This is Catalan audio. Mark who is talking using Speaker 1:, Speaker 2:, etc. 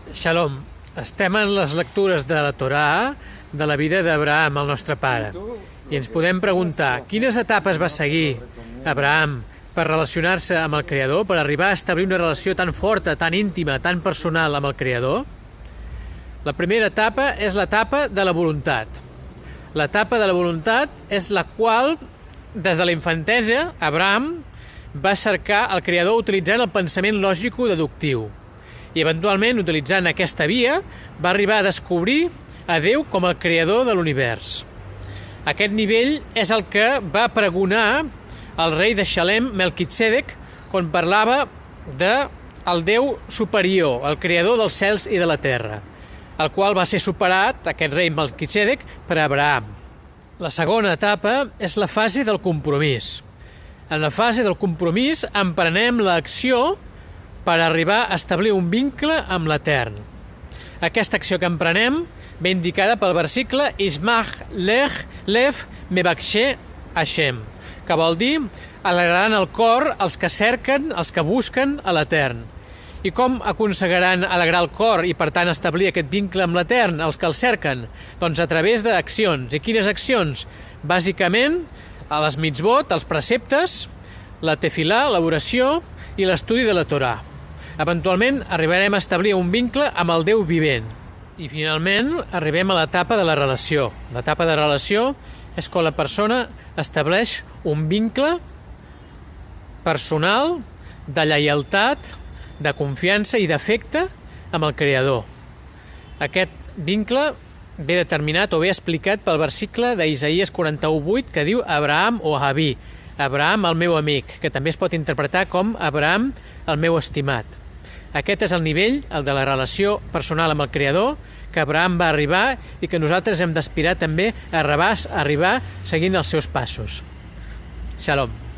Speaker 1: Shalom, estem en les lectures de la Torà de la vida d'Abraham, el nostre pare, i ens podem preguntar quines etapes va seguir Abraham per relacionar-se amb el Creador, per arribar a establir una relació tan forta, tan íntima, tan personal amb el Creador. La primera etapa és l'etapa de la voluntat. L'etapa de la voluntat és la qual, des de la infantesa, Abraham va cercar el Creador utilitzant el pensament lògico-deductiu. I eventualment, utilitzant aquesta via, va arribar a descobrir a Déu com el creador de l'univers. Aquest nivell és el que va pregonar el rei de Shalem, Melquisedec, quan parlava del Déu superior, el creador dels cels i de la terra, el qual va ser superat, aquest rei Melquisedec, per Abraham. La segona etapa és la fase del compromís. En la fase del compromís emprenem l'acció per arribar a establir un vincle amb l'Etern. Aquesta acció que emprenem ve indicada pel versicle Ismach lech lev mebakshe Hashem, que vol dir alegraran el cor els que cerquen, els que busquen a l'Etern. I com aconseguiran alegrar el cor i, per tant, establir aquest vincle amb l'Etern, els que el cerquen? Doncs a través d'accions. I quines accions? Bàsicament, a les mitzvot, els preceptes, la tefilà, l'oració i l'estudi de la Torà. Eventualment arribarem a establir un vincle amb el Déu vivent. I finalment arribem a l'etapa de la relació. L'etapa de relació és quan la persona estableix un vincle personal, de lleialtat, de confiança i d'afecte amb el Creador. Aquest vincle ve determinat o ve explicat pel versicle d'Isaïes 41:8 que diu Abraham o Avi, Abraham el meu amic, que també es pot interpretar com Abraham el meu estimat. Aquest és el nivell, el de la relació personal amb el Creador, que Abraham va arribar i que nosaltres hem d'aspirar també a arribar seguint els seus passos. Shalom.